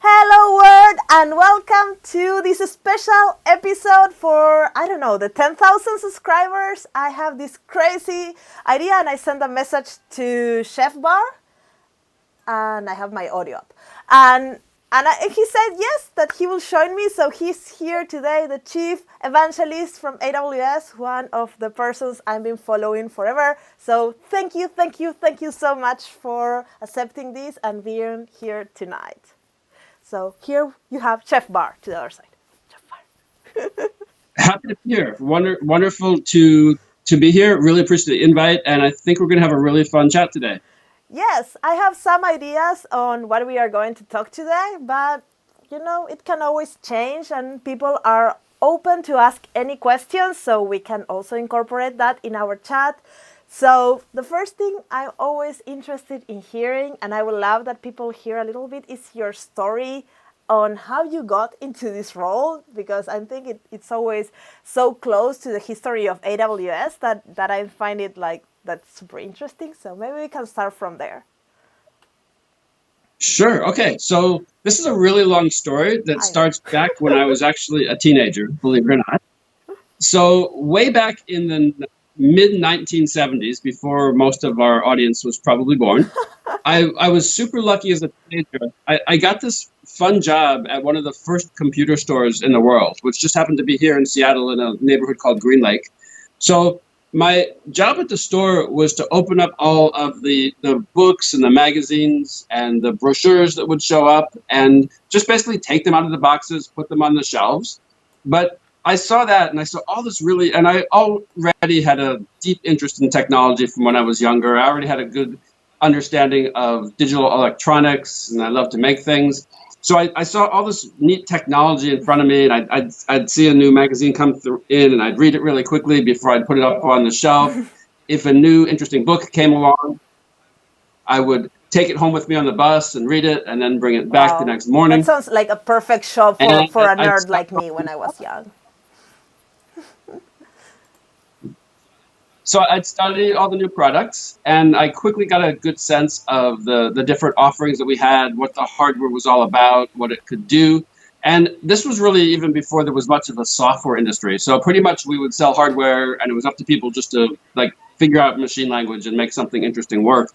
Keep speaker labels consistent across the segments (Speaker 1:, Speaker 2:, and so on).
Speaker 1: Hello world and welcome to this special episode for, I don't know, the 10,000 subscribers. I have this crazy idea and I sent a message to Jeff Barr and I have my audio up. And he said yes, that he will join me. So he's here today, the chief evangelist from AWS, one of the persons I've been following forever. So thank you so much for accepting this and being here tonight. So here you have Jeff Barr to the other side. Jeff Barr.
Speaker 2: Happy to be here. Wonderful to be here. Really appreciate the invite, and I think we're going to have a really fun chat today.
Speaker 1: Yes, I have some ideas on what we are going to talk today, but it can always change and people are open to ask any questions, so we can also incorporate that in our chat. So the first thing I'm always interested in hearing, and I would love that people hear a little bit, is your story on how you got into this role, because I think it's always so close to the history of AWS that I find it like that's super interesting. So maybe we can start from there.
Speaker 2: Sure. Okay. So this is a really long story that starts back when I was actually a teenager, believe it or not. So way back in the mid 1970s, before most of our audience was probably born, I was super lucky as a teenager. I got this fun job at one of the first computer stores in the world, which just happened to be here in Seattle in a neighborhood called Green Lake. So my job at the store was to open up all of the books and the magazines and the brochures that would show up and just basically take them out of the boxes, put them on the shelves. But I saw that and I saw all this really, and I already had a deep interest in technology from when I was younger. I already had a good understanding of digital electronics and I love to make things. So I saw all this neat technology in front of me, and I'd see a new magazine come in, and I'd read it really quickly before I'd put it up on the shelf. If a new interesting book came along, I would take it home with me on the bus and read it, and then bring it back the next morning.
Speaker 1: That sounds like a perfect job for a nerd like me when I was young.
Speaker 2: So I'd study all the new products, and I quickly got a good sense of the different offerings that we had, what the hardware was all about, what it could do. And this was really even before there was much of a software industry. So pretty much we would sell hardware, and it was up to people just to figure out machine language and make something interesting work.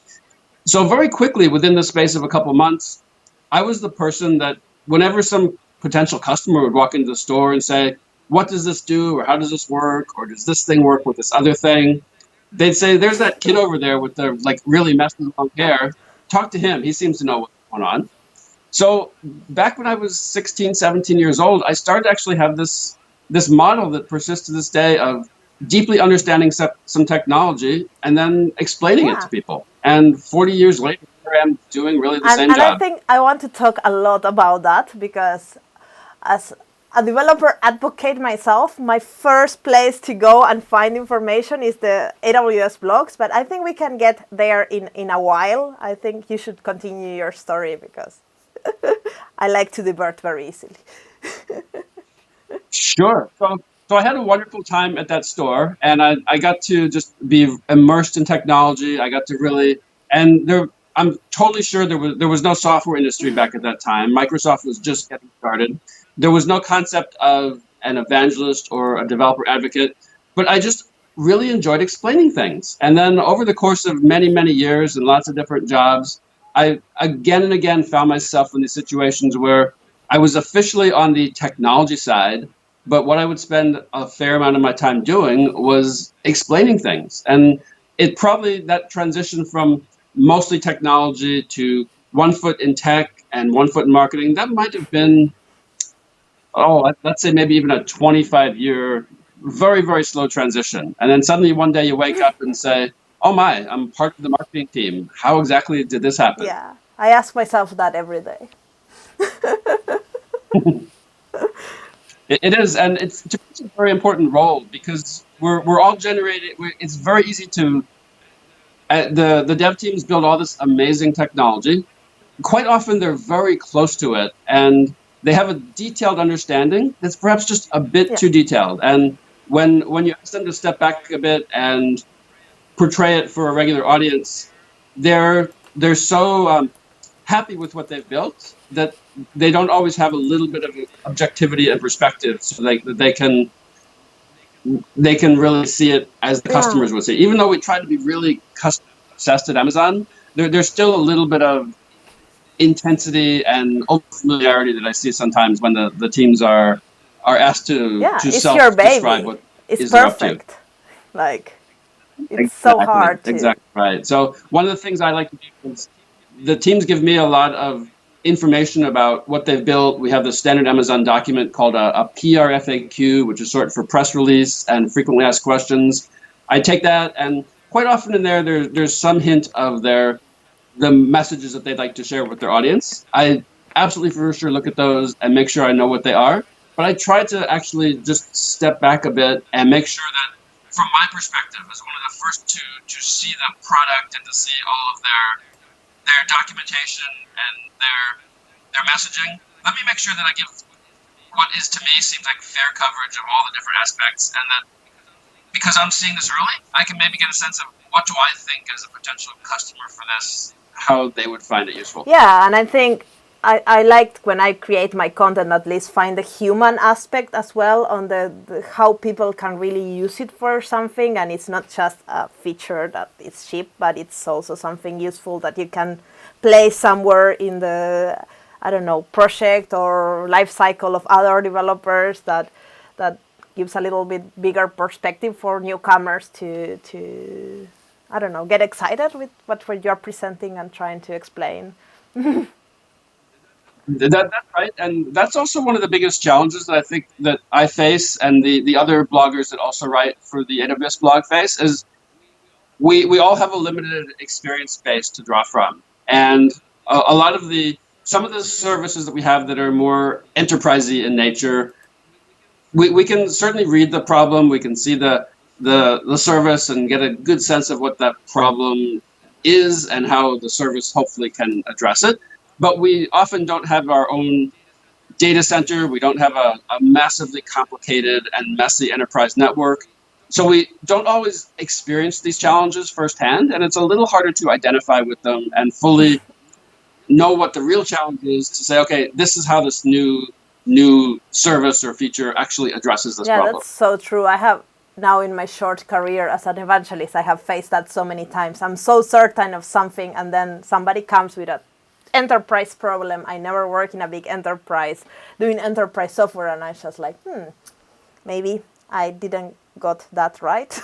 Speaker 2: So very quickly, within the space of a couple months, I was the person that whenever some potential customer would walk into the store and say, what does this do, or how does this work, or does this thing work with this other thing? They'd say, there's that kid over there with the really messy long hair. Talk to him. He seems to know what's going on. So back when I was 16, 17 years old, I started to actually have this model that persists to this day of deeply understanding some technology and then explaining it to people. And 40 years later, I'm doing really the same job.
Speaker 1: And I think I want to talk a lot about that, because as a developer advocate myself, my first place to go and find information is the AWS blogs, but I think we can get there in a while. I think you should continue your story, because I like to divert very easily.
Speaker 2: Sure. So I had a wonderful time at that store, and I got to just be immersed in technology. I got to really, and I'm totally sure there was no software industry back at that time. Microsoft was just getting started. There was no concept of an evangelist or a developer advocate, but I just really enjoyed explaining things. And then over the course of many, many years and lots of different jobs, I again and again found myself in these situations where I was officially on the technology side, but what I would spend a fair amount of my time doing was explaining things. And that transition from mostly technology to 1 foot in tech and 1 foot in marketing, that might have been, let's say maybe even a 25-year, very, very slow transition. And then suddenly one day you wake up and say, oh my, I'm part of the marketing team. How exactly did this happen?
Speaker 1: Yeah, I ask myself that every day.
Speaker 2: It is, and it's a very important role, because we're all generated. It's very easy to the dev teams build all this amazing technology. Quite often they're very close to it, and they have a detailed understanding that's perhaps just a bit too detailed. And when you ask them to step back a bit and portray it for a regular audience, they're so happy with what they've built, that they don't always have a little bit of objectivity and perspective, so they can really see it as the customers would see. Even though we try to be really customer obsessed at Amazon, there's still a little bit of intensity and familiarity that I see sometimes when the teams are asked to
Speaker 1: it's
Speaker 2: self-describe what
Speaker 1: it's
Speaker 2: they're up to.
Speaker 1: Like, it's so hard to...
Speaker 2: Exactly right. So one of the things I like to do is the teams give me a lot of information about what they've built. We have the standard Amazon document called a PRFAQ, which is short for press release and frequently asked questions. I take that, and quite often in there's some hint of the messages that they'd like to share with their audience. I absolutely for sure look at those and make sure I know what they are. But I try to actually just step back a bit and make sure that, from my perspective, as one of the first to see the product and to see all of their documentation and their messaging, let me make sure that I give what is to me seems like fair coverage of all the different aspects, and that because I'm seeing this early, I can maybe get a sense of what do I think as a potential customer for this, how they would find it useful.
Speaker 1: Yeah, and I think I liked when I create my content, at least find the human aspect as well on the how people can really use it for something, and it's not just a feature that is cheap, but it's also something useful that you can play somewhere in the, I don't know, project or life cycle of other developers that gives a little bit bigger perspective for newcomers to I don't know, get excited with what you're presenting and trying to explain.
Speaker 2: That's right, and that's also one of the biggest challenges that I think that I face, and the other bloggers that also write for the AWS blog face, is we all have a limited experience base to draw from, and a lot of some of the services that we have that are more enterprisey in nature, we can certainly read the problem, we can see the service and get a good sense of what that problem is and how the service hopefully can address it. But we often don't have our own data center. We don't have a massively complicated and messy enterprise network. So we don't always experience these challenges firsthand, and it's a little harder to identify with them and fully know what the real challenge is, to say, okay, this is how this new service or feature actually addresses this problem.
Speaker 1: Yeah, that's so true. I have now in my short career as an evangelist, I have faced that so many times. I'm so certain of something, and then somebody comes with a enterprise problem. I never work in a big enterprise doing enterprise software, and I was just like, maybe I didn't got that right.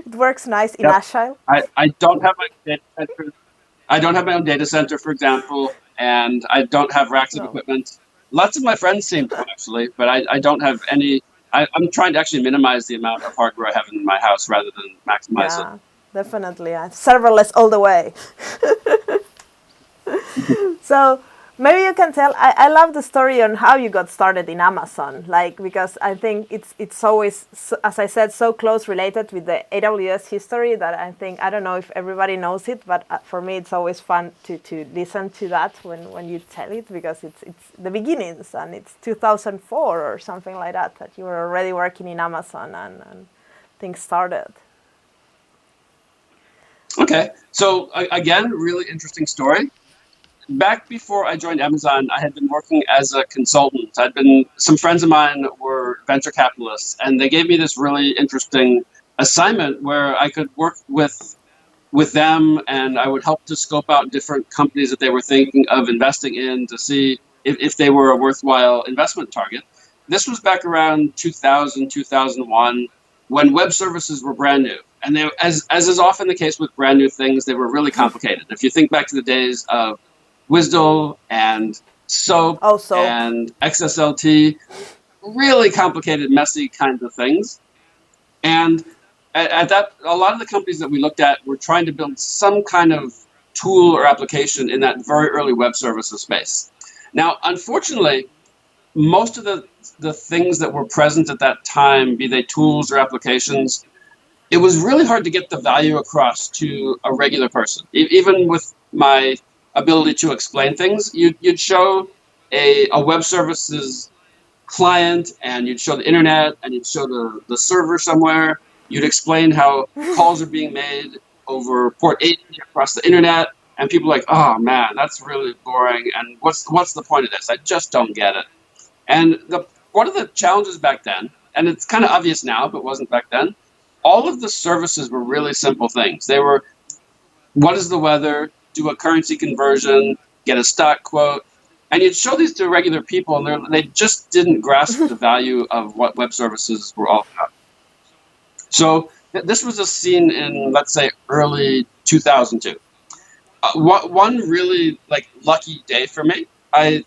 Speaker 1: It works nice in Agile.
Speaker 2: I don't have my data center. I don't have my own data center, for example, and I don't have racks of equipment. Lots of my friends seem to, actually, but I don't have any. I'm trying to actually minimize the amount of hardware I have in my house rather than maximize it.
Speaker 1: Definitely. Serverless all the way. So maybe you can tell, I love the story on how you got started in Amazon, like, because I think it's always, as I said, so close related with the AWS history that I think, I don't know if everybody knows it, but for me it's always fun to listen to that when you tell it, because it's the beginnings, and it's 2004 or something like that you were already working in Amazon and things started.
Speaker 2: Okay, so again, really interesting story. Back before I joined Amazon, I had been working as a consultant. Some friends of mine were venture capitalists, and they gave me this really interesting assignment where I could work with them, and I would help to scope out different companies that they were thinking of investing in to see if they were a worthwhile investment target. This was back around 2000, 2001, when web services were brand new. And they, as is often the case with brand new things, they were really complicated. If you think back to the days of WSDL and SOAP and XSLT, really complicated, messy kinds of things. And at that, a lot of the companies that we looked at were trying to build some kind of tool or application in that very early web services space. Now, unfortunately, most of the things that were present at that time, be they tools or applications, it was really hard to get the value across to a regular person. Even with my ability to explain things, you'd show a web services client, and you'd show the internet, and you'd show the server somewhere. You'd explain how calls are being made over port 80 across the internet, And people are like, oh man, that's really boring. And what's the point of this? I just don't get it. And one of the challenges back then, and it's kind of obvious now, but wasn't back then, all of the services were really simple things. They were, what is the weather? Do a currency conversion, get a stock quote. And you'd show these to regular people, and they just didn't grasp the value of what web services were all about. So this was a scene in, let's say, early 2002. One really lucky day for me, I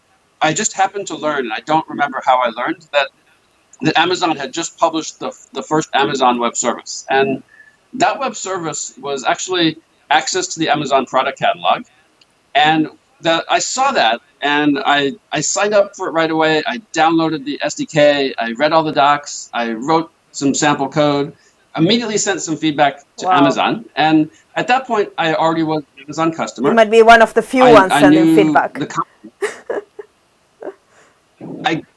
Speaker 2: just happened to learn, and I don't remember how I learned, that Amazon had just published the first Amazon web service. And that web service was actually access to the Amazon product catalog. And I saw that, and I signed up for it right away. I downloaded the SDK. I read all the docs. I wrote some sample code, immediately sent some feedback to Amazon. And at that point, I already was an Amazon customer.
Speaker 1: You might be one of the few ones sending feedback.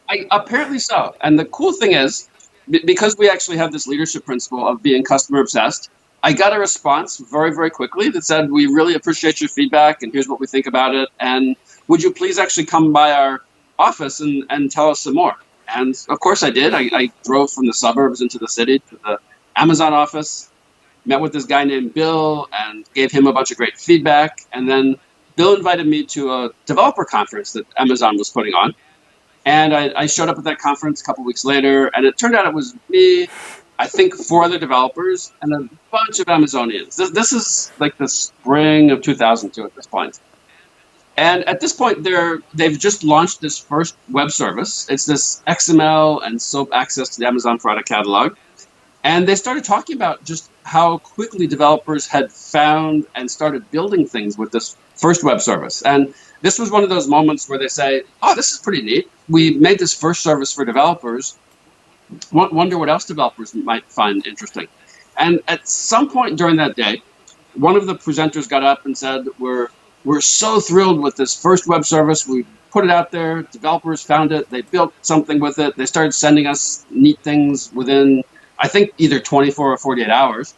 Speaker 2: I apparently so. And the cool thing is, because we actually have this leadership principle of being customer obsessed, I got a response very, very quickly that said, we really appreciate your feedback, and here's what we think about it. And would you please actually come by our office and tell us some more? And of course I did. I drove from the suburbs into the city to the Amazon office, met with this guy named Bill, and gave him a bunch of great feedback. And then Bill invited me to a developer conference that Amazon was putting on. And I showed up at that conference a couple weeks later, and it turned out it was me, I think 4 other developers, and a bunch of Amazonians. This is like the spring of 2002 at this point. And at this point, they've just launched this first web service. It's this XML and SOAP access to the Amazon product catalog. And they started talking about just how quickly developers had found and started building things with this first web service. And this was one of those moments where they say, oh, this is pretty neat. We made this first service for developers. Wonder what else developers might find interesting. And at some point during that day, one of the presenters got up and said, we're so thrilled with this first web service. We put it out there. Developers found it. They built something with it. They started sending us neat things within, I think, either 24 or 48 hours.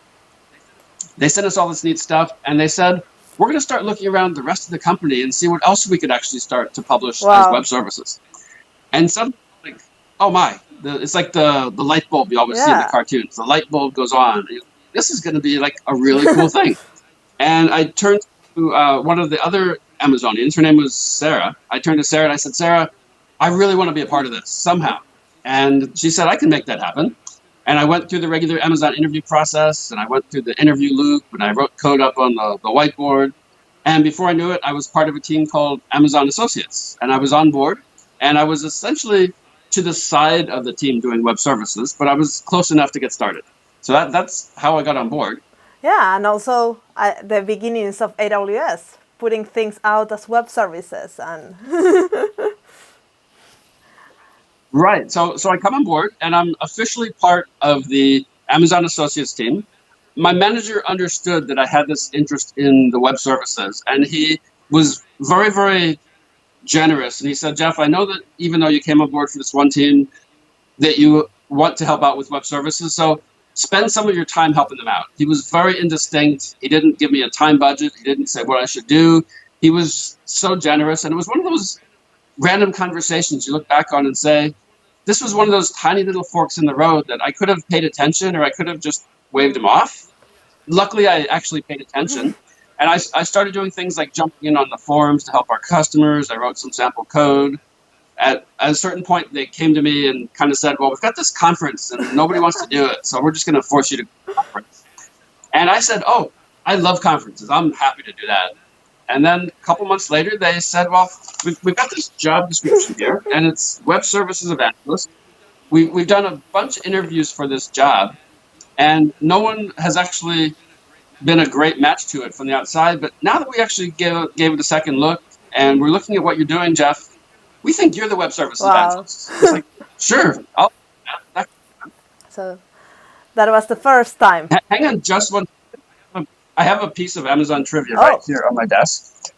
Speaker 2: They sent us all this neat stuff, and they said, we're going to start looking around the rest of the company and see what else we could actually start to publish as web services. And suddenly, like, oh my, it's like the light bulb you always see in the cartoons. The light bulb goes on. This is going to be like a really cool thing. And I turned to one of the other Amazonians. Her name was Sarah. I turned to Sarah and I said, Sarah, I really want to be a part of this somehow. And she said, I can make that happen. And I went through the regular Amazon interview process, and I went through the interview loop, and I wrote code up on the whiteboard. And before I knew it, I was part of a team called Amazon Associates. And I was on board, and I was essentially to the side of the team doing web services, but I was close enough to get started. So that's how I got on board.
Speaker 1: Yeah, and also the beginnings of AWS, putting things out as web services. And
Speaker 2: Right. So I come on board, and I'm officially part of the Amazon Associates team. My manager understood that I had this interest in the web services, and he was very, very generous. And he said, Jeff, I know that even though you came on board for this one team, that you want to help out with web services. So spend some of your time helping them out. He was very indistinct. He didn't give me a time budget. He didn't say what I should do. He was so generous. And it was one of those random conversations you look back on and say, this was one of those tiny little forks in the road that I could have paid attention, or I could have just waved him off. Luckily, I actually paid attention. And I started doing things like jumping in on the forums to help our customers. I wrote some sample code. At a certain point, they came to me and kind of said, well, we've got this conference and nobody wants to do it, so we're just going to force you to go to the conference. And I said, oh, I love conferences. I'm happy to do that. And then a couple months later, they said, well, we've got this job description here, and it's Web Services Evangelist. We've done a bunch of interviews for this job, and no one has actually been a great match to it from the outside. But now that we actually gave it a second look, and we're looking at what you're doing, Jeff, we think you're the Web Services Evangelist. It's like, sure, I'll do that.
Speaker 1: So that was the first time.
Speaker 2: Hang on just one. I have a piece of Amazon trivia right here on my desk.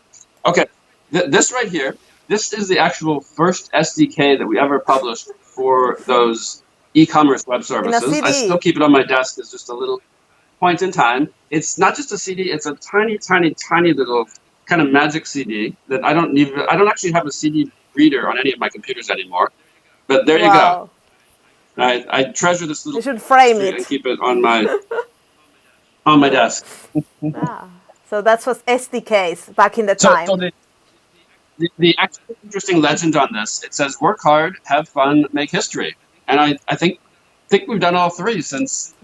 Speaker 2: Okay, this right here, this is the actual first SDK that we ever published for those e-commerce web services. I still keep it on my desk as just a little point in time. It's not just a CD, it's a tiny, tiny, tiny little kind of magic CD that I don't actually have a CD reader on any of my computers anymore. But there you go.
Speaker 1: Wow.
Speaker 2: I treasure this
Speaker 1: You
Speaker 2: little
Speaker 1: should frame
Speaker 2: history and
Speaker 1: it.
Speaker 2: keep it on my desk.
Speaker 1: Yeah. So that was SDKs back in the
Speaker 2: So
Speaker 1: time.
Speaker 2: the actual interesting legend on this, it says work hard, have fun, make history. And I think we've done all three since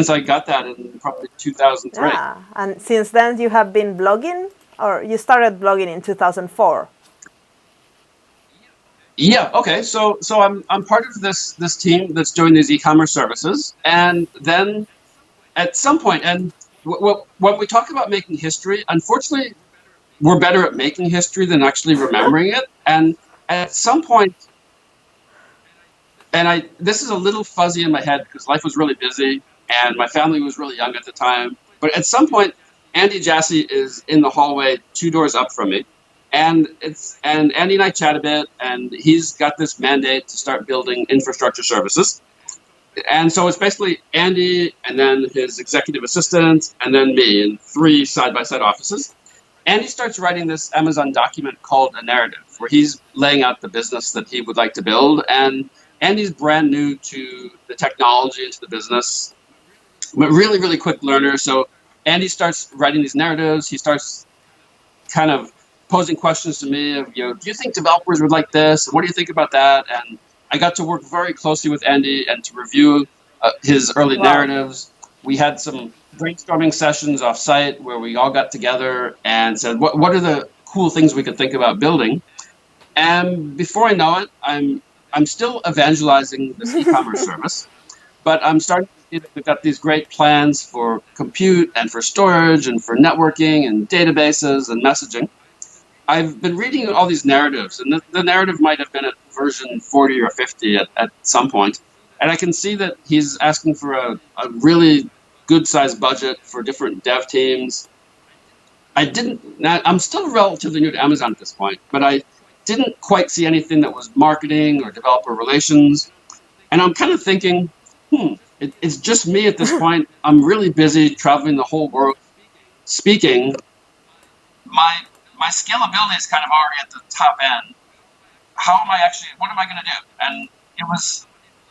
Speaker 2: I got that in probably 2003.
Speaker 1: Yeah. And since then you have been blogging, or you started blogging in 2004.
Speaker 2: Yeah. Okay. So I'm part of this team that's doing these e-commerce services, and then at some point, and when we talk about making history, unfortunately, we're better at making history than actually remembering it. And at some point, and this is a little fuzzy in my head because life was really busy and my family was really young at the time. But at some point, Andy Jassy is in the hallway 2 doors up from me. And Andy and I chat a bit, and he's got this mandate to start building infrastructure services. And so it's basically Andy and then his executive assistant and then me in 3 side-by-side offices. And he starts writing this Amazon document called a narrative, where he's laying out the business that he would like to build. And Andy's brand new to the technology and to the business, but really, really quick learner. So Andy starts writing these narratives. He starts kind of posing questions to me of, do you think developers would like this? And what do you think about that? And I got to work very closely with Andy and to review his early narratives. We had some brainstorming sessions off-site where we all got together and said, what are the cool things we could think about building? And before I know it, I'm still evangelizing this e-commerce service, but I'm starting to see that we've got these great plans for compute and for storage and for networking and databases and messaging. I've been reading all these narratives, and the narrative might have been at version 40 or 50 at some point. And I can see that he's asking for a really good-sized budget for different dev teams. I'm still relatively new to Amazon at this point, but I didn't quite see anything that was marketing or developer relations. And I'm kind of thinking, it's just me at this point. I'm really busy traveling the whole world speaking. My scalability is kind of already at the top end. What am I going to do? And it was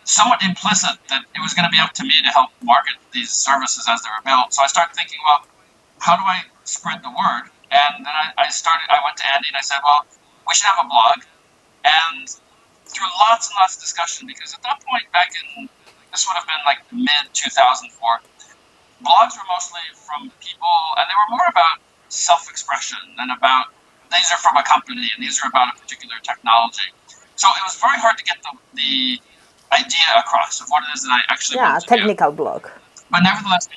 Speaker 2: somewhat implicit that it was going to be up to me to help market these services as they were built. So I started thinking, well, how do I spread the word? And then I went to Andy and I said, well, we should have a blog. And through lots and lots of discussion, because at that point this would have been like mid-2004, blogs were mostly from people, and they were more about self-expression than about, these are from a company and these are about a particular technology. So it was very hard to get the idea across of what it is that I actually wanted to do.
Speaker 1: Yeah, technical blog.
Speaker 2: But nevertheless, I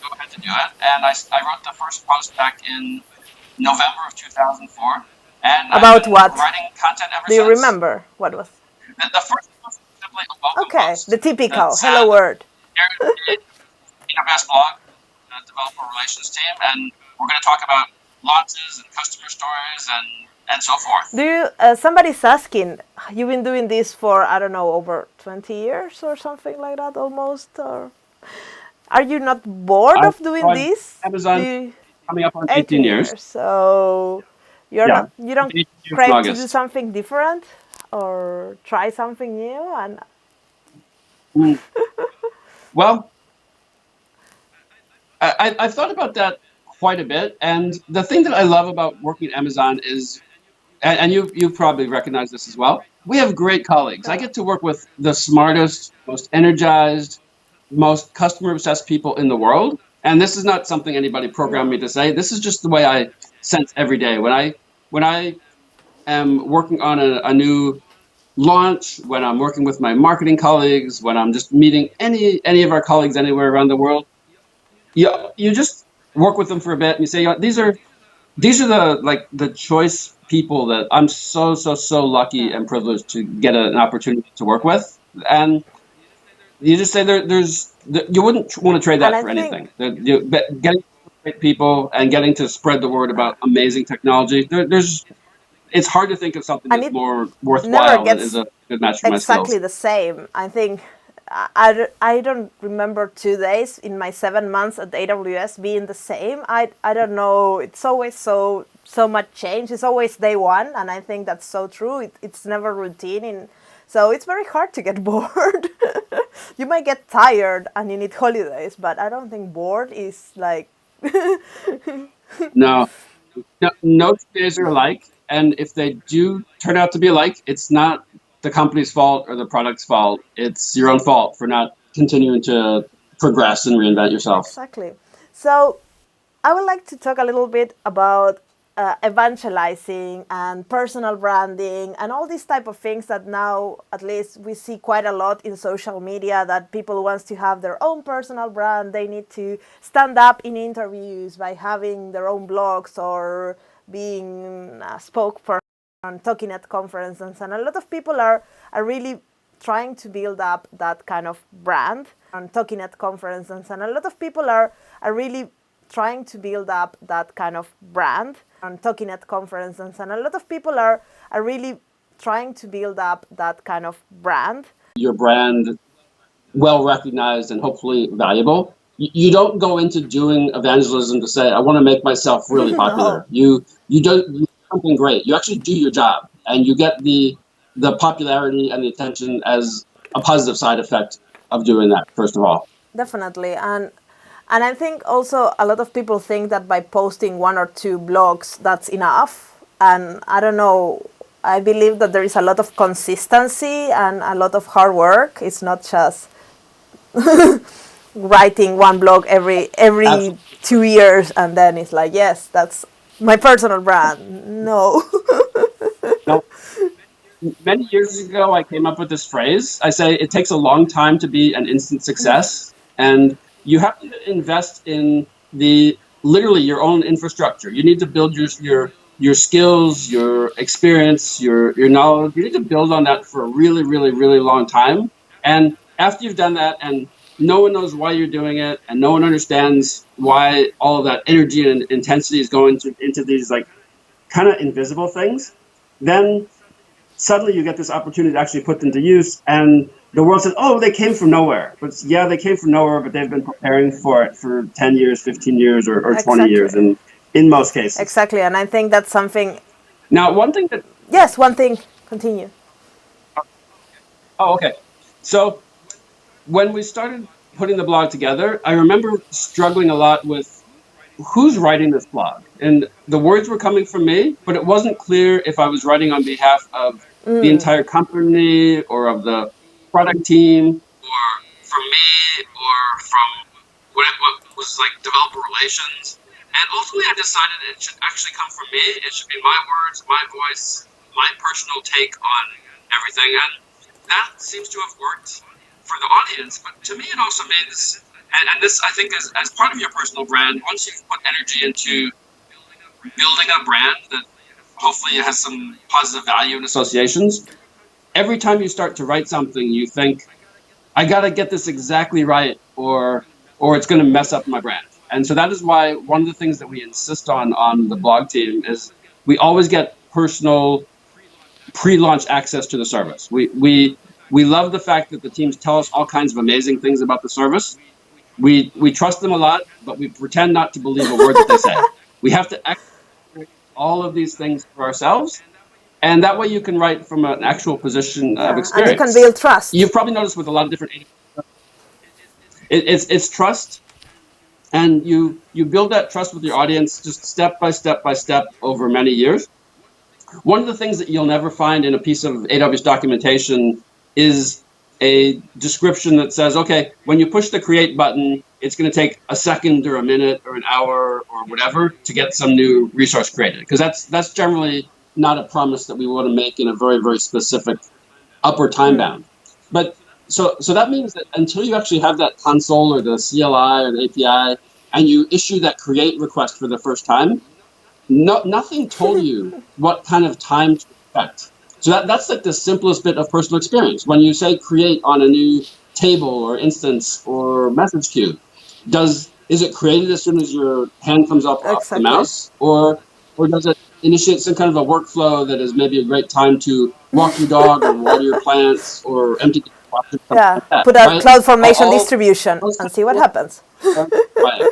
Speaker 2: go ahead to do it. And I wrote the first post back in November of 2004. And
Speaker 1: about what?
Speaker 2: Writing content ever
Speaker 1: Do you
Speaker 2: since.
Speaker 1: Remember what was?
Speaker 2: The first post was simply a welcome post.
Speaker 1: The typical hello world.
Speaker 2: Here's the best blog, developer relations team, and we're going to talk about launches and customer stories and so forth.
Speaker 1: Do you? Somebody's asking. You've been doing this for over 20 years or something like that, almost. Or are you not bored of doing this?
Speaker 2: Amazon coming up on 18 years.
Speaker 1: So you don't crave to do something different or try something new and.
Speaker 2: Well, I've thought about that quite a bit, and the thing that I love about working at Amazon is, and you probably recognize this as well, we have great colleagues. I get to work with the smartest, most energized, most customer-obsessed people in the world, and this is not something anybody programmed me to say. This is just the way I sense every day. When I am working on a new launch, when I'm working with my marketing colleagues, when I'm just meeting any of our colleagues anywhere around the world, you just work with them for a bit and you say, these are the choice people that I'm so lucky and privileged to get an opportunity to work with. And you just say you wouldn't want to trade that for anything. Getting great people and getting to spread the word about amazing technology, it's hard to think of something that's more worthwhile and is a good match for my skills.
Speaker 1: Exactly the same. I think I don't remember 2 days in my 7 months at AWS being the same. I don't know. It's always so so much change. It's always day one, and I think that's so true. It's never routine, so it's very hard to get bored. You might get tired and you need holidays, but I don't think bored is like...
Speaker 2: No, no 2 days are alike, and if they do turn out to be alike, it's not the company's fault or the product's fault. It's your own fault for not continuing to progress and reinvent yourself.
Speaker 1: Exactly. So I would like to talk a little bit about evangelizing and personal branding and all these type of things that now at least we see quite a lot in social media, that people want to have their own personal brand. They need to stand up in interviews by having their own blogs or being a spokesperson, talking at conferences, and a lot of people are really trying to build up that kind of brand and talking at conferences, and a lot of people are really trying to build up that kind of brand and talking at conferences, and a lot of people are really trying to build up that kind of brand.
Speaker 2: Your brand well recognized and hopefully valuable. You don't go into doing evangelism to say, I want to make myself really popular. No. You do something great. You actually do your job, and you get the popularity and the attention as a positive side effect of doing that, first of all.
Speaker 1: Definitely. And I think also a lot of people think that by posting 1 or 2 blogs, that's enough. And I don't know, I believe that there is a lot of consistency and a lot of hard work. It's not just writing 1 blog every 2 years and then it's like, yes, that's my personal brand. No.
Speaker 2: No. Many years ago, I came up with this phrase. I say it takes a long time to be an instant success, and you have to invest in literally your own infrastructure. You need to build your skills, your experience, your knowledge. You need to build on that for a really, really, really long time. And after you've done that, and no one knows why you're doing it, and no one understands why all of that energy and intensity is going into these like kind of invisible things, then suddenly you get this opportunity to actually put them to use, and the world says, oh, they came from nowhere. But yeah, they came from nowhere, but they've been preparing for it for 10 years, 15 years, or 20
Speaker 1: exactly.
Speaker 2: years in most cases.
Speaker 1: Exactly, and I think that's something...
Speaker 2: Now, one thing that...
Speaker 1: Yes, one thing. Continue.
Speaker 2: Oh, okay. So when we started putting the blog together, I remember struggling a lot with who's writing this blog. And the words were coming from me, but it wasn't clear if I was writing on behalf of the entire company or of the product team, or from me, or from what was like developer relations. And ultimately I decided it should actually come from me. It should be my words, my voice, my personal take on everything. And that seems to have worked for the audience. But to me, it also means, and this I think is as part of your personal brand, once you've put energy into building a brand that hopefully has some positive value and associations, every time you start to write something, you think, I got to get this exactly right, or it's going to mess up my brand. And so that is why one of the things that we insist on the blog team is we always get personal pre-launch access to the service. We love the fact that the teams tell us all kinds of amazing things about the service. We trust them a lot, but we pretend not to believe a word that they say. We have to execute all of these things for ourselves, and that way you can write from an actual position of experience.
Speaker 1: And you can build trust.
Speaker 2: You've probably noticed with a lot of different... It's trust, and you build that trust with your audience just step by step by step over many years. One of the things that you'll never find in a piece of AWS documentation is a description that says, okay, when you push the create button, it's going to take a second or a minute or an hour or whatever to get some new resource created. Because that's generally not a promise that we want to make in a very, very specific upper time bound. But so that means that until you actually have that console or the CLI or the API and you issue that create request for the first time, nothing told you what kind of time to expect. So that's like the simplest bit of personal experience. When you say create on a new table or instance or message queue, is it created as soon as your hand comes up off the mouse, or does it initiate some kind of a workflow that is maybe a great time to walk your dog or water your plants or empty the closet?
Speaker 1: Yeah, like that, put a cloud formation distribution and see what happens.
Speaker 2: Right.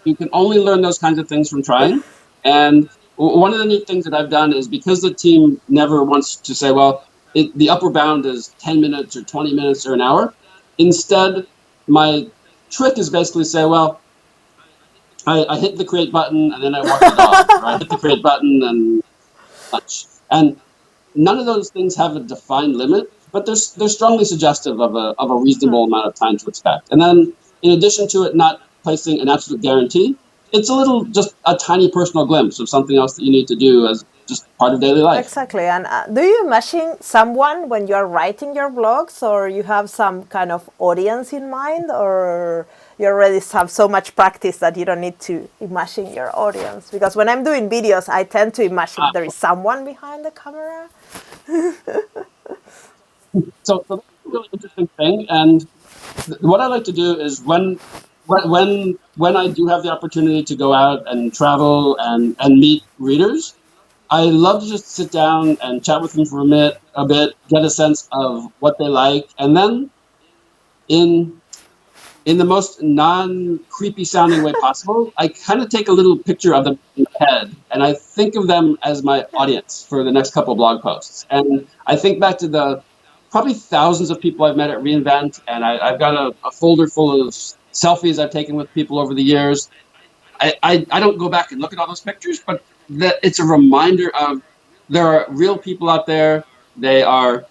Speaker 2: You can only learn those kinds of things from trying. And one of the neat things that I've done is, because the team never wants to say, well, the upper bound is 10 minutes or 20 minutes or an hour. Instead, my trick is basically say, well, I hit the create button and then I walk the dog, or I hit the create button and lunch. And none of those things have a defined limit, but they're strongly suggestive of a reasonable amount of time to expect. And then, in addition to it not placing an absolute guarantee, it's a little, just a tiny personal glimpse of something else that you need to do as just part of daily life.
Speaker 1: Exactly. And do you imagine someone when you're writing your blogs, or you have some kind of audience in mind, or you already have so much practice that you don't need to imagine your audience? Because when I'm doing videos, I tend to imagine there is someone behind the camera.
Speaker 2: So that's a really interesting thing. And what I like to do is, when I do have the opportunity to go out and travel and meet readers, I love to just sit down and chat with them for a bit, get a sense of what they like, and then in the most non-creepy sounding way possible, I kind of take a little picture of them in my head, and I think of them as my audience for the next couple of blog posts. And I think back to the probably thousands of people I've met at reInvent, and I've got a folder full of selfies I've taken with people over the years. I don't go back and look at all those pictures, but it's a reminder of, there are real people out there. They want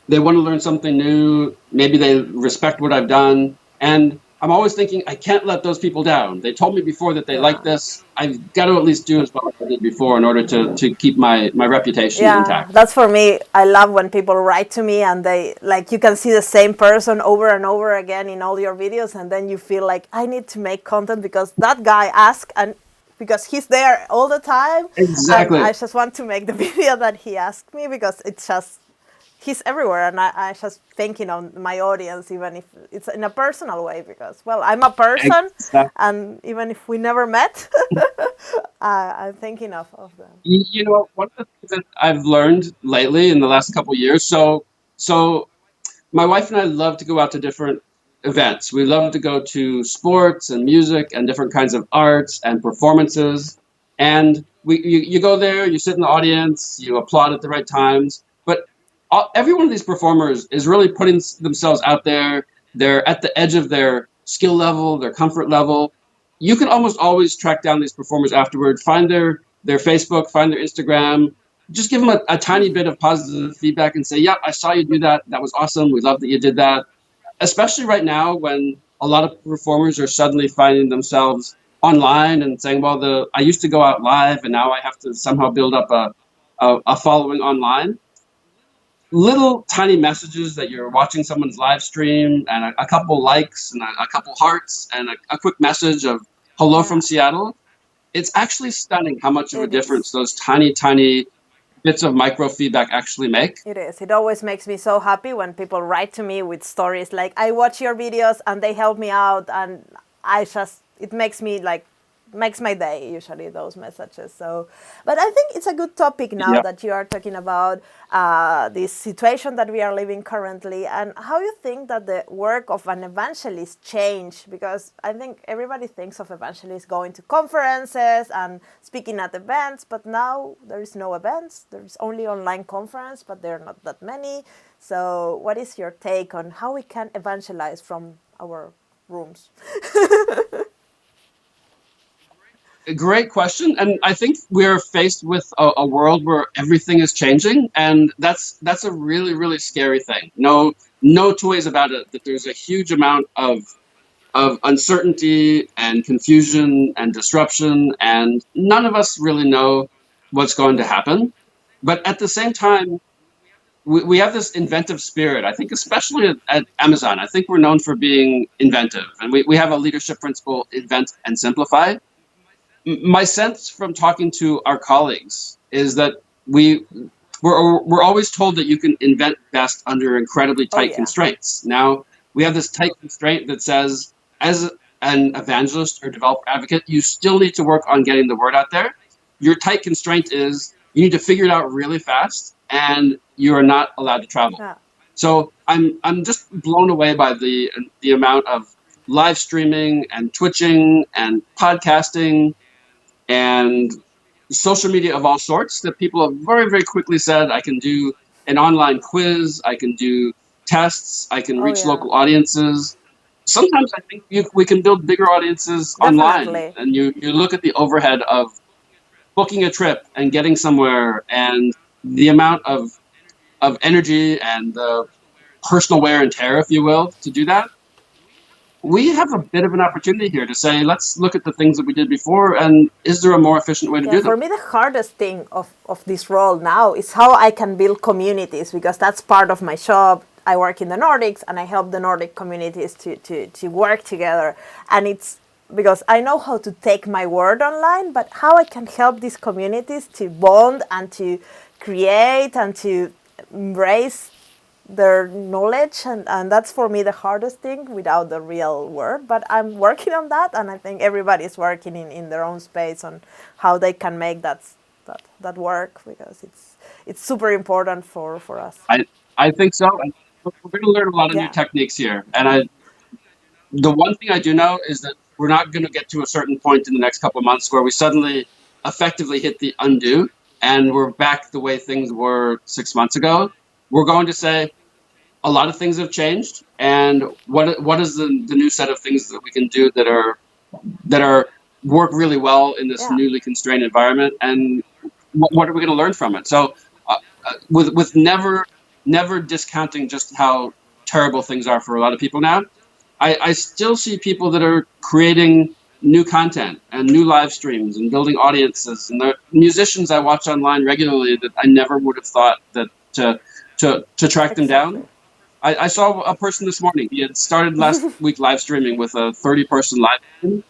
Speaker 2: to learn something new. Maybe they respect what I've done. And I'm always thinking, I can't let those people down. They told me before that they like this. I've got to at least do as well as I did before in order to keep my reputation intact.
Speaker 1: That's for me. I love when people write to me and they, like, you can see the same person over and over again in all your videos, and then you feel like, I need to make content because that guy asked, and because he's there all the time.
Speaker 2: Exactly.
Speaker 1: And I just want to make the video that he asked me, because it's just, he's everywhere, and I just thinking on my audience, even if it's in a personal way, because, well, I'm a person, and even if we never met, I'm thinking of them.
Speaker 2: You know, one of the things that I've learned lately in the last couple of years, so my wife and I love to go out to different events. We love to go to sports and music and different kinds of arts and performances. And you go there, you sit in the audience, you applaud at the right times. But every one of these performers is really putting themselves out there. They're at the edge of their skill level, their comfort level. You can almost always track down these performers afterward, find their Facebook, find their Instagram, just give them a tiny bit of positive feedback and say, yeah, I saw you do that. That was awesome. We love that you did that. Especially right now, when a lot of performers are suddenly finding themselves online and saying, well, I used to go out live and now I have to somehow build up a following online. Little tiny messages that you're watching someone's live stream, and a couple likes and a couple hearts and a quick message of hello from Seattle. It's actually stunning how much of a difference those tiny bits of micro feedback actually make.
Speaker 1: It is. It always makes me so happy when people write to me with stories like, I watch your videos and they help me out, and it makes me like, makes my day, usually, those messages. So, but I think it's a good topic now that you are talking about this situation that we are living currently, and how you think that the work of an evangelist changed, because I think everybody thinks of evangelists going to conferences and speaking at events, but now there is no events. There's only online conference, but there are not that many. So what is your take on how we can evangelize from our rooms?
Speaker 2: A great question, and I think we're faced with a world where everything is changing, and that's a really scary thing. No two ways about it. That there's a huge amount of uncertainty and confusion and disruption, and none of us really know what's going to happen. But at the same time, we have this inventive spirit. I think, especially at Amazon, I think we're known for being inventive, and we have a leadership principle: invent and simplify. My sense from talking to our colleagues is that we're always told that you can invent best under incredibly tight constraints. Now, we have this tight constraint that says, as an evangelist or developer advocate, you still need to work on getting the word out there. Your tight constraint is you need to figure it out really fast, and you are not allowed to travel. So I'm just blown away by the amount of live streaming and twitching and podcasting and social media of all sorts that people have very, very quickly said, I can do an online quiz, I can do tests, I can
Speaker 1: Oh
Speaker 2: reach
Speaker 1: yeah,
Speaker 2: local audiences. Sometimes I think we can build bigger audiences online.
Speaker 1: definitely.
Speaker 2: And you look at the overhead of booking a trip and getting somewhere and the amount of energy and the personal wear and tear, if you will, to do that. We have a bit of an opportunity here to say, let's look at the things that we did before, and is there a more efficient way to
Speaker 1: Yeah,
Speaker 2: do them?
Speaker 1: for me, the hardest thing of this role now is how I can build communities, because that's part of my job. I work in the Nordics and I help the Nordic communities to work together. And it's because I know how to take my word online, but how I can help these communities to bond and to create and to embrace their knowledge, and that's for me the hardest thing without the real word, but I'm working on that, and I think everybody's working in their own space on how they can make that work, because it's super important for us.
Speaker 2: I think so. And we're going to learn a lot of new
Speaker 1: Yeah,
Speaker 2: techniques here. And the one thing I do know is that we're not going to get to a certain point in the next couple of months where we suddenly effectively hit the undo and we're back the way things were 6 months ago. We're going to say a lot of things have changed, and what is the new set of things that we can do that are work really well in this
Speaker 1: yeah,
Speaker 2: newly constrained environment, and what are we going to learn from it? So, with never discounting just how terrible things are for a lot of people now, I still see people that are creating new content and new live streams and building audiences, and the musicians I watch online regularly that I never would have thought that to track them down.
Speaker 1: exactly.
Speaker 2: I saw a person this morning. He had started last week live streaming with a 30-person live stream,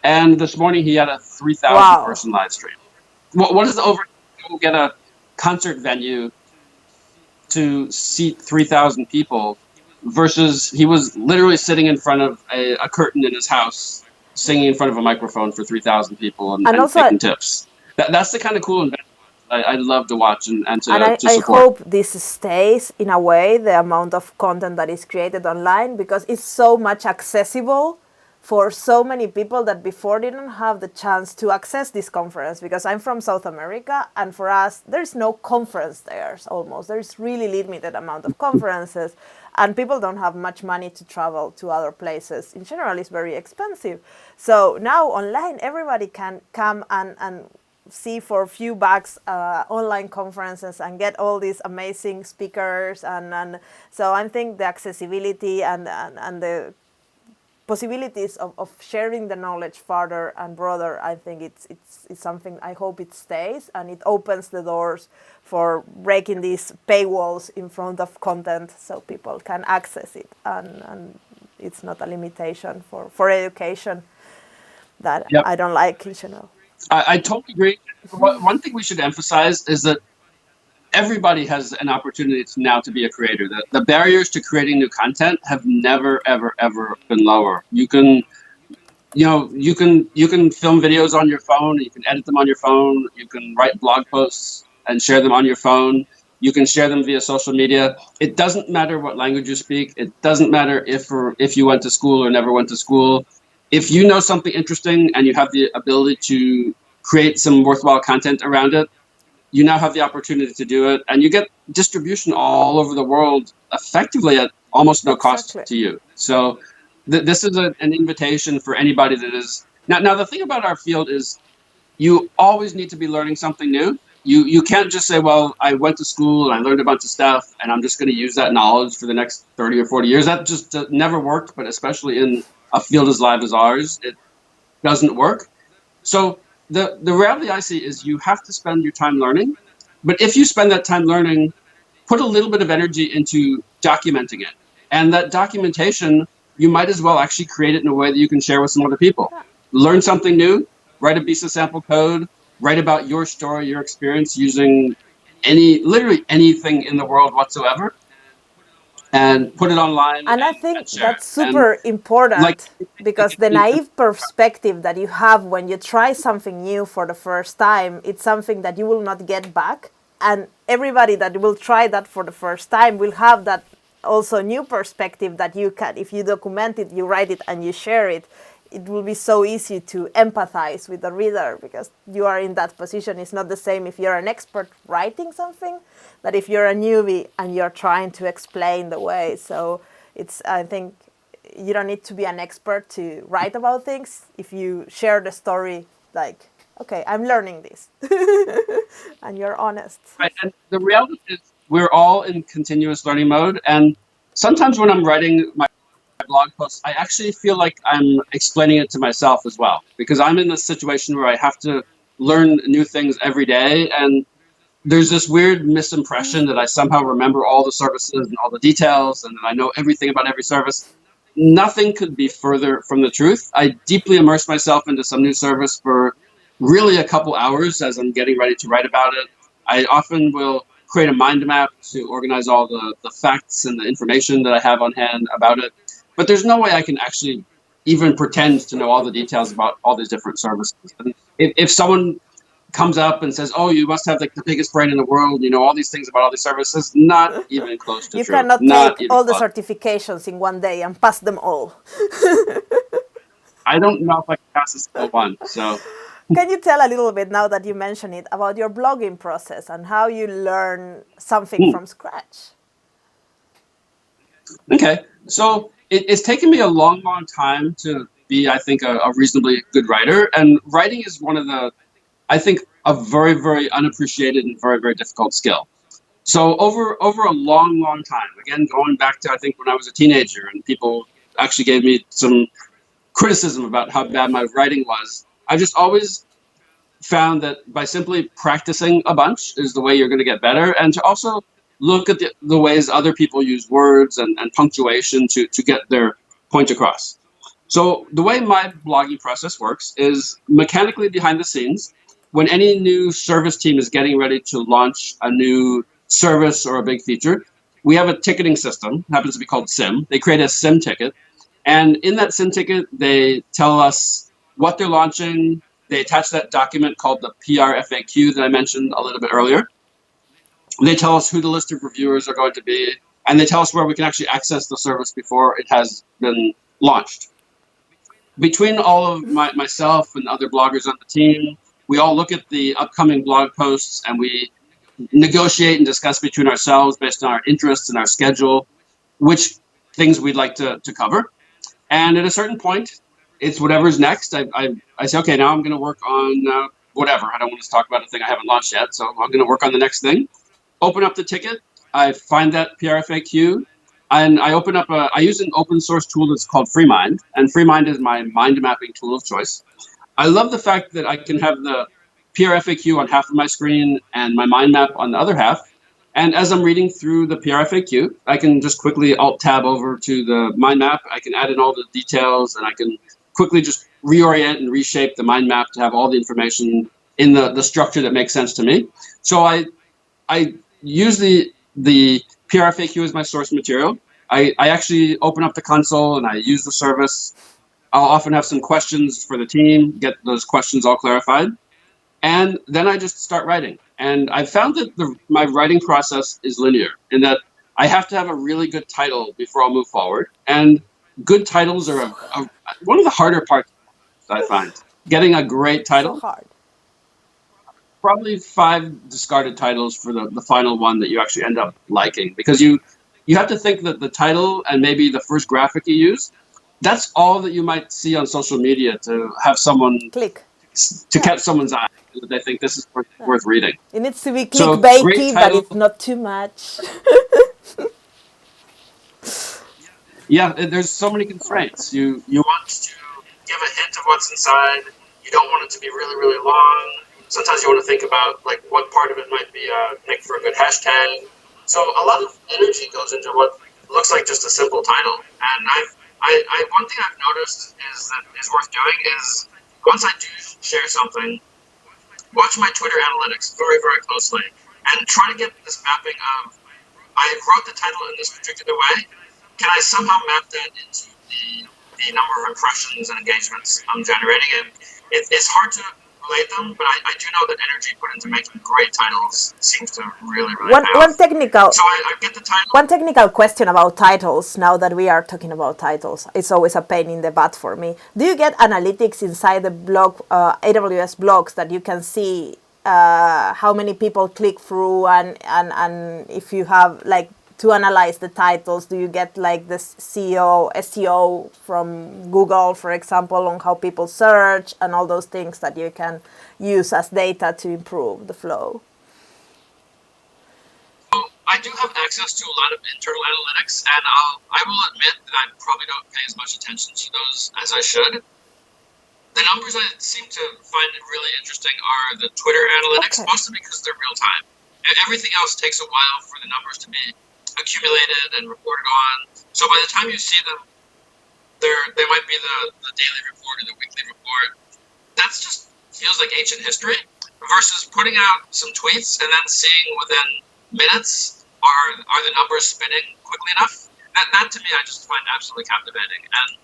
Speaker 2: and this morning he had a 3,000
Speaker 1: Wow.
Speaker 2: person live stream. What is the over? Go get a concert venue to seat 3,000 people versus he was literally sitting in front of a curtain in his house, singing in front of a microphone for 3,000 people
Speaker 1: And
Speaker 2: and
Speaker 1: also,
Speaker 2: taking tips. That's the kind of cool investment I'd love to watch and
Speaker 1: and
Speaker 2: to
Speaker 1: I
Speaker 2: support.
Speaker 1: hope this stays in a way, the amount of content that is created online, because it's so much accessible for so many people that before didn't have the chance to access this conference, because I'm from South America, and for us there's no conference there almost. There's really limited amount of conferences, and people don't have much money to travel to other places. In general, it's very expensive. So now online everybody can come and see for a few bucks online conferences and get all these amazing speakers, and so I think the accessibility and the possibilities of sharing the knowledge farther and broader, I think it's something I hope it stays, and it opens the doors for breaking these paywalls in front of content so people can access it, and it's not a limitation for education that
Speaker 2: Yep.
Speaker 1: I don't like in general.
Speaker 2: I totally agree. One thing we should emphasize is that everybody has an opportunity now to be a creator. The barriers to creating new content have never, ever, ever been lower. You can, you can film videos on your phone. You can edit them on your phone. You can write blog posts and share them on your phone. You can share them via social media. It doesn't matter what language you speak. It doesn't matter if you went to school or never went to school. If you know something interesting and you have the ability to create some worthwhile content around it, you now have the opportunity to do it, and you get distribution all over the world effectively at almost no cost
Speaker 1: Exactly.
Speaker 2: to you. So this is an invitation for anybody that is now. The thing about our field is you always need to be learning something new. You can't just say, well, I went to school and I learned a bunch of stuff and I'm just going to use that knowledge for the next 30 or 40 years. That just never worked, but especially in a field as live as ours, it doesn't work. So the reality I see is you have to spend your time learning, but if you spend that time learning, put a little bit of energy into documenting it. And that documentation, you might as well actually create it in a way that you can share with some other people. Learn something new, write a piece of sample code, write about your story, your experience using literally anything in the world whatsoever, and put it online
Speaker 1: And I
Speaker 2: and
Speaker 1: think
Speaker 2: share
Speaker 1: that's
Speaker 2: it. And
Speaker 1: super
Speaker 2: like,
Speaker 1: important, because the naive perspective that you have when you try something new for the first time, it's something that you will not get back. And everybody that will try that for the first time will have that also new perspective that you can, if you document it, you write it, and you share it. it will be so easy to empathize with the reader because you are in that position. It's not the same if you're an expert writing something, that if you're a newbie and you're trying to explain the way. So it's, I think, you don't need to be an expert to write about things. If you share the story, like, okay, I'm learning this, and you're honest.
Speaker 2: Right. And the reality is we're all in continuous learning mode. And sometimes when I'm writing my blog posts, I actually feel like I'm explaining it to myself as well, because I'm in this situation where I have to learn new things every day. And there's this weird misimpression that I somehow remember all the services and all the details and that I know everything about every service. Nothing could be further from the truth. I deeply immerse myself into some new service for really a couple hours as I'm getting ready to write about it. I often will create a mind map to organize all the facts and the information that I have on hand about it. But there's no way I can actually even pretend to know all the details about all these different services. And if someone comes up and says, "Oh, you must have like the biggest brain in the world, you know all these things about all these services," not even close to
Speaker 1: You
Speaker 2: true.
Speaker 1: cannot
Speaker 2: Not
Speaker 1: take
Speaker 2: even
Speaker 1: all the
Speaker 2: close.
Speaker 1: certifications in one day and pass them all.
Speaker 2: I don't know if I can pass a single one. So,
Speaker 1: Can you tell a little bit, now that you mention it, about your blogging process and how you learn something from scratch?
Speaker 2: okay. So it's taken me a long, long time to be, I think, a reasonably good writer. And writing is one of the, I think, a very, very unappreciated and very, very difficult skill. So over a long, long time, again, going back to, I think, when I was a teenager and people actually gave me some criticism about how bad my writing was, I just always found that by simply practicing a bunch is the way you're going to get better, and to also look at the ways other people use words and punctuation to get their point across. So the way my blogging process works is mechanically behind the scenes. When any new service team is getting ready to launch a new service or a big feature, we have a ticketing system, it happens to be called SIM. They create a SIM ticket, and in that SIM ticket, they tell us what they're launching. They attach that document called the PR FAQ that I mentioned a little bit earlier. They tell us who the list of reviewers are going to be, and they tell us where we can actually access the service before it has been launched. Between all of myself and other bloggers on the team, we all look at the upcoming blog posts and we negotiate and discuss between ourselves based on our interests and our schedule which things we'd like to cover. And at a certain point, it's whatever's next. I say, okay, now I'm going to work on whatever. I don't want to talk about a thing I haven't launched yet, so I'm going to work on the next thing. Open up the ticket. I find that PRFAQ, and I open up I use an open source tool that's called FreeMind, and FreeMind is my mind mapping tool of choice. I love the fact that I can have the PRFAQ on half of my screen and my mind map on the other half. And as I'm reading through the PRFAQ, I can just quickly alt-tab over to the mind map. I can add in all the details, and I can quickly just reorient and reshape the mind map to have all the information in the structure that makes sense to me. So I use the PRFAQ as my source material. I actually open up the console and I use the service. I'll often have some questions for the team, get those questions all clarified. And then I just start writing. And I've found that my writing process is linear in that I have to have a really good title before I'll move forward. And good titles are one of the harder parts, I find. Getting a great
Speaker 1: So
Speaker 2: title,
Speaker 1: hard.
Speaker 2: probably 5 discarded titles for the final one that you actually end up liking. Because you have to think that the title and maybe the first graphic you use, that's all that you might see on social media to have someone
Speaker 1: Click.
Speaker 2: to catch someone's eye, that they think this is worth reading.
Speaker 1: It needs to be
Speaker 2: So great
Speaker 1: clickbaity, but
Speaker 2: title.
Speaker 1: it's not too much.
Speaker 2: Yeah, there's so many constraints. You want to give a hint of what's inside. You don't want it to be really, really long. Sometimes you want to think about like what part of it might be make for a good hashtag. So a lot of energy goes into what looks like just a simple title. And one thing I've noticed is worth doing is once I do share something, watch my Twitter analytics very, very closely and try to get this mapping of, I wrote the title in this particular way. Can I somehow map that into the number of impressions and engagements I'm generating? It's hard to relate them, but I do know that energy put into making great titles seems to really pay off. So I get the title.
Speaker 1: One technical question about titles, now that we are talking about titles. It's always a pain in the butt for me. Do you get analytics inside the blog, AWS blogs, that you can see how many people click through, and if you have, like, to analyze the titles, do you get like the SEO from Google, for example, on how people search and all those things that you can use as data to improve the flow?
Speaker 2: I do have access to a lot of internal analytics, and I will admit that I probably don't pay as much attention to those as I should. The numbers I seem to find really interesting are the Twitter analytics, mostly because they're real time. Everything else takes a while for the numbers to be accumulated and reported on. So by the time you see them, they might be the daily report or the weekly report. That just feels like ancient history, versus putting out some tweets and then seeing within minutes are the numbers spinning quickly enough. That to me I just find absolutely captivating. And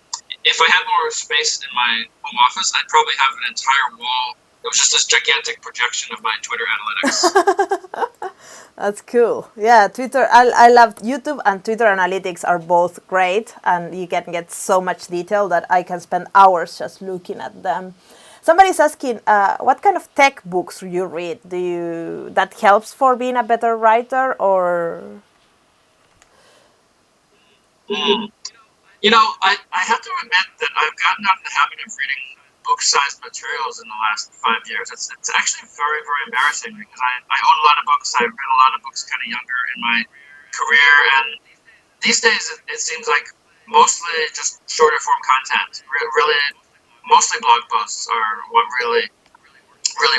Speaker 2: if I had more space in my home office, I'd probably have an entire wall. It was just this gigantic projection of my Twitter analytics.
Speaker 1: That's cool. Yeah, Twitter. I love YouTube, and Twitter analytics are both great, and you can get so much detail that I can spend hours just looking at them. Somebody's asking, what kind of tech books do you read? That helps for being a better writer, or?
Speaker 2: You know, I have to admit that I've gotten out of the habit of reading book-sized materials in the last 5 years. It's actually very, very embarrassing, because I own a lot of books. I've read a lot of books kind of younger in my career, and these days it seems like mostly just shorter form content. Really, mostly blog posts are what really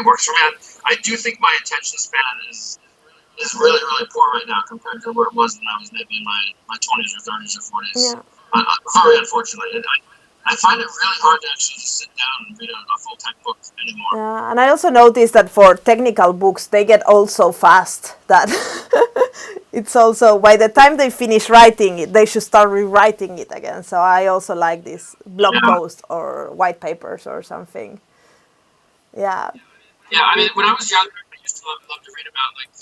Speaker 2: works for me. I do think my attention span is really, really poor right now compared to where it was when I was maybe in my 20s or 30s or 40s.
Speaker 1: Yeah.
Speaker 2: Very unfortunately. I find it really hard to actually just sit down and read a full tech book anymore.
Speaker 1: Yeah, and I also noticed that for technical books, they get old so fast that it's also, by the time they finish writing it, they should start rewriting it again. So I also like these blog posts or white papers or something. Yeah.
Speaker 2: Yeah, I mean, when I was younger, I used to love to read about, like,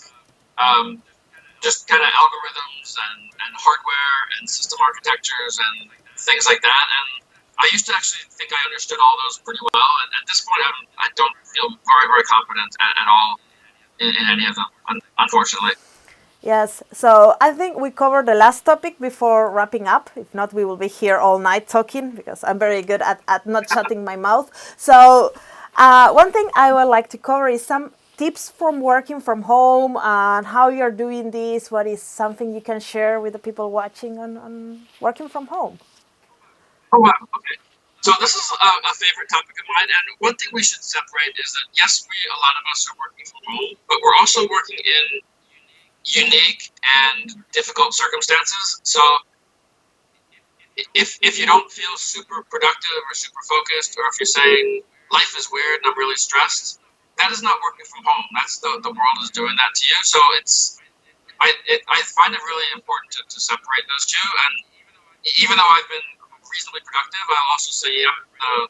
Speaker 2: just kind of algorithms and hardware and system architectures and things like that. And I used to actually think I understood all those pretty well. And at this point, I don't feel very, very confident at all in any of them, unfortunately.
Speaker 1: Yes, so I think we covered the last topic before wrapping up. If not, we will be here all night talking, because I'm very good at not shutting my mouth. So one thing I would like to cover is some tips from working from home and how you're doing this. What is something you can share with the people watching on working from home?
Speaker 2: Oh, wow. Okay. So this is a favorite topic of mine. And one thing we should separate is that, yes, a lot of us are working from home, but we're also working in unique and difficult circumstances. So if you don't feel super productive or super focused, or if you're saying life is weird and I'm really stressed, that is not working from home. That's the world is doing that to you. So I find it really important to separate those two. And even though I've been reasonably productive, I'll also say,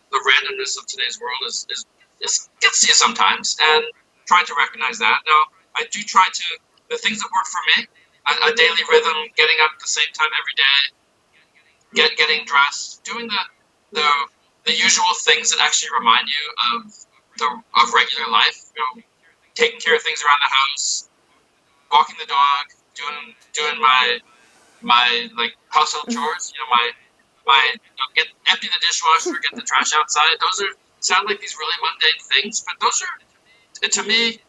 Speaker 2: the randomness of today's world is gets to you sometimes, and trying to recognize that. Now, I do try to, the things that work for me, a daily rhythm, getting up at the same time every day, getting dressed, doing the usual things that actually remind you of regular life. Taking care of things around the house, walking the dog, doing my like household chores. Get empty the dishwasher, get the trash outside. Those sound like these really mundane things, but those are, to me,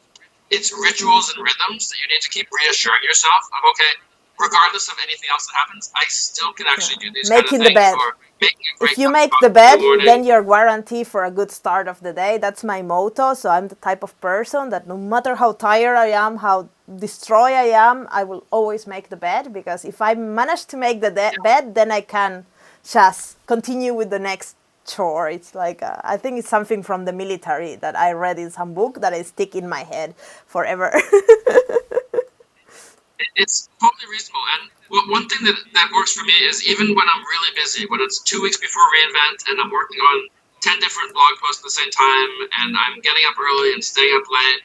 Speaker 2: it's rituals and rhythms that you need to keep reassuring yourself of, okay, regardless of anything else that happens, I still can actually do these
Speaker 1: making
Speaker 2: kind of things.
Speaker 1: The bed. If you make the bed, then you're guaranteed for a good start of the day. That's my motto. So I'm the type of person that no matter how tired I am, how destroyed I am, I will always make the bed, because if I manage to make the bed, then I can just continue with the next chore. It's like, I think it's something from the military that I read in some book that I stick in my head forever.
Speaker 2: It's totally reasonable. And one thing that works for me is, even when I'm really busy, when it's 2 weeks before reInvent and I'm working on 10 different blog posts at the same time, and I'm getting up early and staying up late,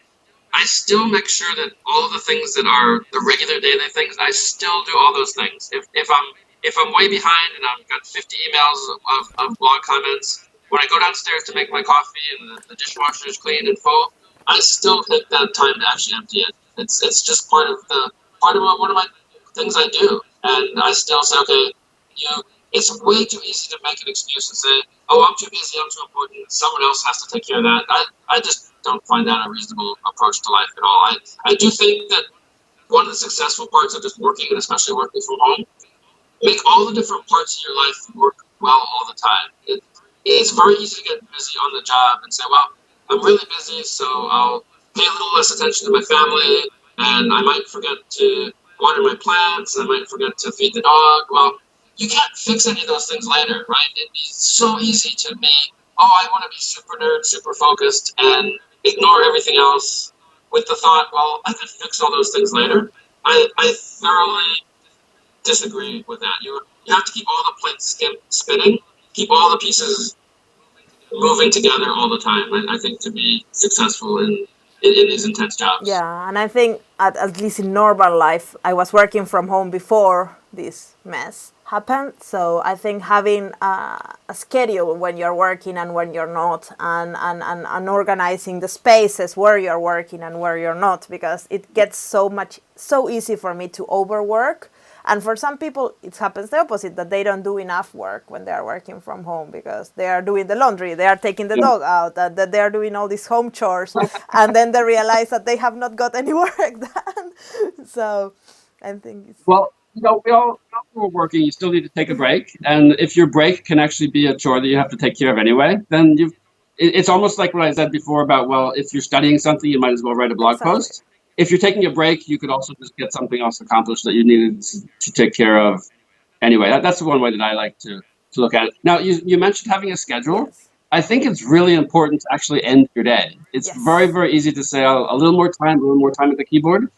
Speaker 2: I still make sure that all of the things that are the regular daily things, I still do all those things. If I'm way behind and I've got 50 emails of blog comments, when I go downstairs to make my coffee and the dishwasher is clean and full, I still take that time to actually empty it. It's just part of one of my things I do, and I still say, okay, it's way too easy to make an excuse and say, oh, I'm too busy, I'm too important, someone else has to take care of that. I just don't find that a reasonable approach to life at all. I do think that one of the successful parts of just working, and especially working from home, make all the different parts of your life work well all the time. It's very easy to get busy on the job and say, well, I'm really busy, so I'll pay a little less attention to my family, and I might forget to water my plants, I might forget to feed the dog. Well, you can't fix any of those things later, right? It'd be so easy to be, oh, I want to be super nerd, super focused, and ignore everything else with the thought, well, I could fix all those things later. I thoroughly disagree with that. You have to keep all the plates spinning, keep all the pieces moving together all the time, I think, to be successful in these intense jobs.
Speaker 1: Yeah, and I think at least in normal life, I was working from home before this mess happened. So I think having a schedule when you're working and when you're not, and organizing the spaces where you're working and where you're not, because it gets so easy for me to overwork. And for some people, it happens the opposite, that they don't do enough work when they are working from home because they are doing the laundry, they are taking the dog out, that they are doing all these home chores, and then they realize that they have not got any work done. So I think it's...
Speaker 2: Well, we all who are working, you still need to take a break. And if your break can actually be a chore that you have to take care of anyway, then it's almost like what I said before about, well, if you're studying something, you might as well write a blog post. If you're taking a break, you could also just get something else accomplished that you needed to take care of anyway. That's the one way that I like to look at it. Now, you mentioned having a schedule.
Speaker 1: Yes.
Speaker 2: I think it's really important to actually end your day. It's very, very easy to say, oh, a little more time at the keyboard.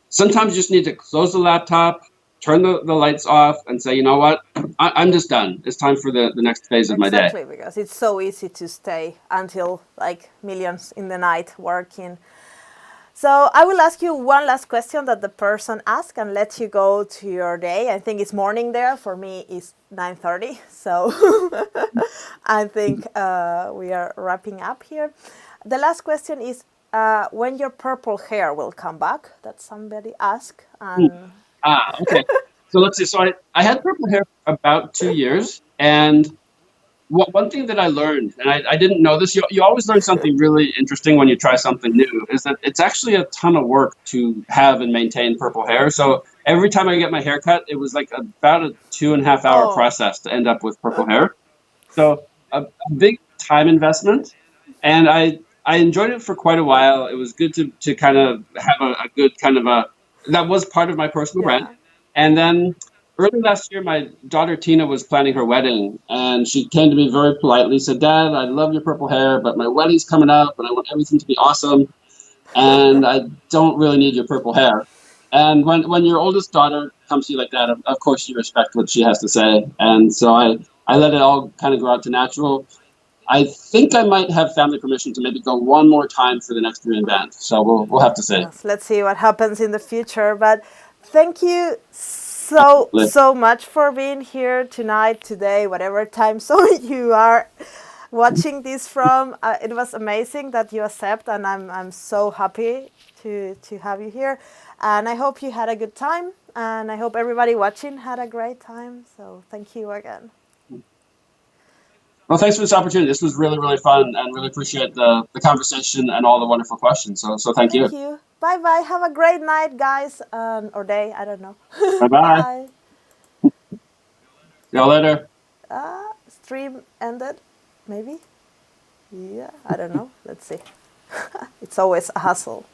Speaker 2: Sometimes you just need to close the laptop, turn the lights off, and say, you know what, I'm just done. It's time for the next phase of my day.
Speaker 1: Exactly, because it's so easy to stay until like millions in the night working. So I will ask you one last question that the person asked and let you go to your day. I think it's morning there. For me, it's 9:30. So I think we are wrapping up here. The last question is when your purple hair will come back. That somebody asked.
Speaker 2: Okay. So let's see. So I had purple hair for about 2 years. And one thing that I learned, and I didn't know this, you always learn something really interesting when you try something new, is that it's actually a ton of work to have and maintain purple hair. So every time I get my hair cut, it was like about a 2.5 hour process to end up with purple hair. So a big time investment. And I enjoyed it for quite a while. It was good to kind of have a good kind of that was part of my personal brand. And then early last year, my daughter Tina was planning her wedding, and she came to me very politely, said, Dad, I love your purple hair, but my wedding's coming up, and I want everything to be awesome, and I don't really need your purple hair. And when your oldest daughter comes to you like that, of course you respect what she has to say. And so I let it all kind of grow out to natural. I think I might have family permission to maybe go one more time for the next reInvent. So we'll have to see.
Speaker 1: Yes, let's see what happens in the future. But thank you so much for being here tonight, today, whatever time zone you are watching this from. It was amazing that you accept, and I'm so happy to have you here. And I hope you had a good time, and I hope everybody watching had a great time. So thank you again.
Speaker 2: Well, thanks for this opportunity. This was really, really fun, and really appreciate the conversation and all the wonderful questions. So thank you.
Speaker 1: Thank you. Bye-bye. Have a great night, guys, or day. I don't know.
Speaker 2: Bye-bye.
Speaker 1: Bye.
Speaker 2: See y'all later.
Speaker 1: Stream ended, maybe? Yeah, I don't know. Let's see. It's always a hassle.